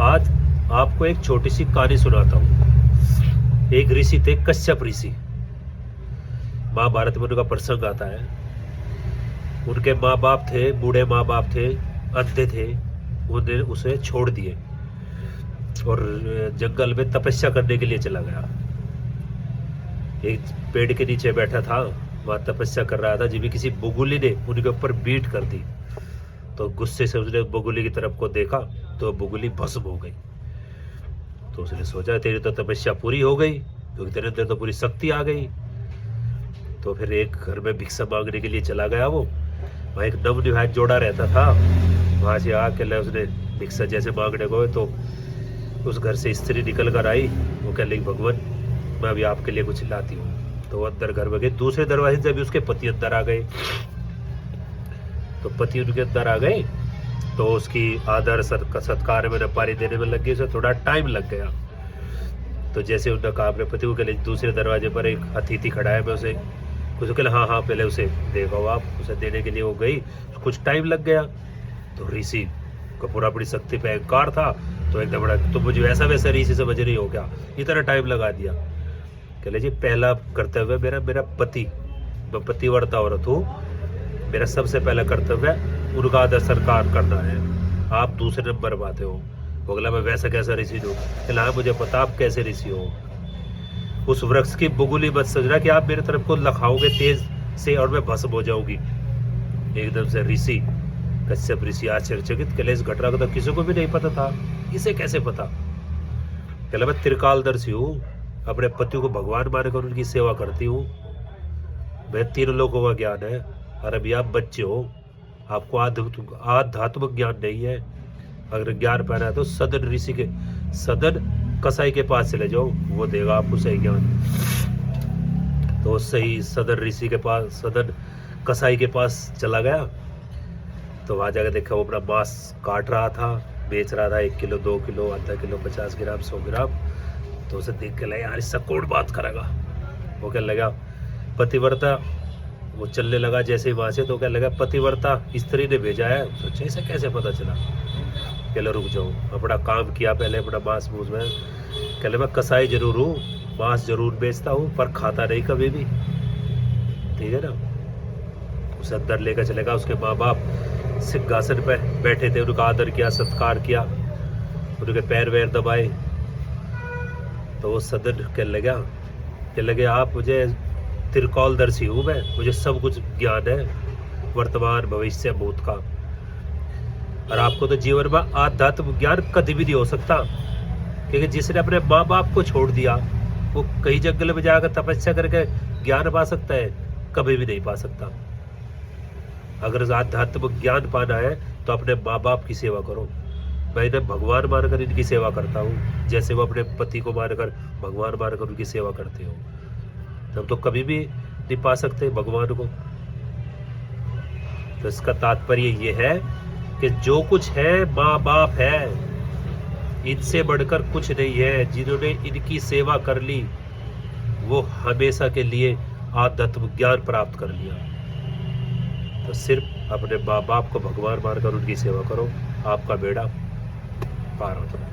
आज आपको एक छोटी सी कहानी सुनाता हूँ। एक ऋषि थे, कश्यप ऋषि। महाभारत में उनका प्रसंग आता है। उनके माँ बाप थे, बूढ़े माँ बाप थे, अंधे थे। उन्हें उसे छोड़ दिए और जंगल में तपस्या करने के लिए चला गया। एक पेड़ के नीचे बैठा था, वहां तपस्या कर रहा था। जब भी किसी बगुली ने उनके ऊपर बीट कर दी तो गुस्से से उसने बगुली की तरफ को देखा तो बगुली भस्म हो गई। तो उसने सोचा तेरी तो तपस्या पूरी हो गई, क्योंकि तेरे अंदर तो पूरी शक्ति आ गई। तो फिर एक घर में भिक्षा मांगने के लिए चला गया। वो वहाँ एक नवनिवाहित जोड़ा रहता था। वहां से आके उसने भिक्षा जैसे मांगने गए तो उस घर से स्त्री निकल कर आई। वो कह लगी भगवान मैं अभी आपके लिए कुछ लाती हूँ। तो वो अंदर घर में गई। दूसरे दरवाजे से भी उसके पति अंदर आ गए। तो पति उनके अंदर आ गए तो उसकी आदर सत्कार में नपारी देने में लग गई। उसे थोड़ा टाइम लग गया। तो जैसे उन्होंने कहा अपने पति को के लिए दूसरे दरवाजे पर एक अतिथि खड़ा है, मैं उसे कुछ कहले हाँ हाँ पहले उसे देखो। आप उसे देने के लिए वो गई, कुछ टाइम लग गया। तो ऋषि को पूरा अपनी शक्ति पे अहंकार था। तो एकदम बड़ा तो मुझे वैसा वैसा ऋषि समझ रही हो क्या, इतना टाइम लगा दिया। कहले जी पहला कर्तव्य मेरा पति, मैं पतिव्रता औरत हूँ। मेरा सबसे पहला कर्तव्य उनका आदर सत्कार करना है। आप दूसरे नंबर बातें हो। वो बोला मैं वैसा कैसा ऋषि हूँ। कहला हाँ मुझे पता आप कैसे ऋषि हो। उस वृक्ष की बगुली मत समझना कि आप मेरे तरफ को लखाओगे तेज से और मैं भस्म हो जाऊंगी। एकदम से ऋषि कश्यप ऋषि आश्चर्यचकित। कहले इस घटना को तो किसी को भी नहीं पता था, इसे कैसे पता। कहला मैं त्रिकालदर्शी हूँ, अपने पति को भगवान मानकर उनकी सेवा करती हूँ। मैं 3 लोगों का ज्ञान है। और अभी आप बच्चे हो, आपको आध्यात्मिक ज्ञान नहीं है। अगर ज्ञान पाना है तो सदन कसाई के पास चले जाओ, वो देगा आपको सही ज्ञान। तो सही सदन ऋषि के पास, सदन कसाई के पास चला गया। तो वहां जाकर देखा वो अपना मांस काट रहा था, बेच रहा था। 1 किलो, 2 किलो, आधा किलो, 50 ग्राम, 100 ग्राम। तो उसे देख के लगा यार इससे कौन बात करेगा। वो क्या लगा पतिव्रता। वो चलने लगा जैसे ही वहां से। तो क्या लगा पतिव्रता स्त्री ने भेजा है। सोचा इसे कैसे पता चला। कहले रुक जाओ, अपना काम किया पहले, अपना मांस मूस में। कहले मैं कसाई जरूर हूँ, मांस जरूर बेचता हूँ, पर खाता नहीं कभी भी, ठीक है ना। उसे अंदर लेकर चलेगा। उसके माँ बाप सिंहासन पे बैठे थे, उनका आदर किया, सत्कार किया, उनके पैर वैर दबाए। तो वो सदन कहने लगे आप मुझे त्रिकालदर्शी हूँ मैं, मुझे सब कुछ ज्ञान है, वर्तमान भविष्य भूत का। और आपको तो जीवन में आध्यात्म ज्ञान कभी भी नहीं हो सकता, क्योंकि जिसने अपने माँ बाप को छोड़ दिया वो कई जंगल में जाकर तपस्या करके ज्ञान पा सकता है, कभी भी नहीं पा सकता। अगर आध्यात्मिक ज्ञान पाना है तो अपने माँ बाप की सेवा करो। मैं इन्हें भगवान मानकर इनकी सेवा करता हूँ, जैसे वो अपने पति को मानकर भगवान मानकर उनकी सेवा करते हो। तब तो कभी भी नहीं पा सकते भगवान को। तो इसका तात्पर्य ये है कि जो कुछ है माँ बाप है, इनसे बढ़कर कुछ नहीं है। जिन्होंने इनकी सेवा कर ली वो हमेशा के लिए आध्यात्मिक ज्ञान प्राप्त कर लिया। तो सिर्फ अपने माँ बाप को भगवान मानकर उनकी सेवा करो, आपका बेड़ा पार हो जाए।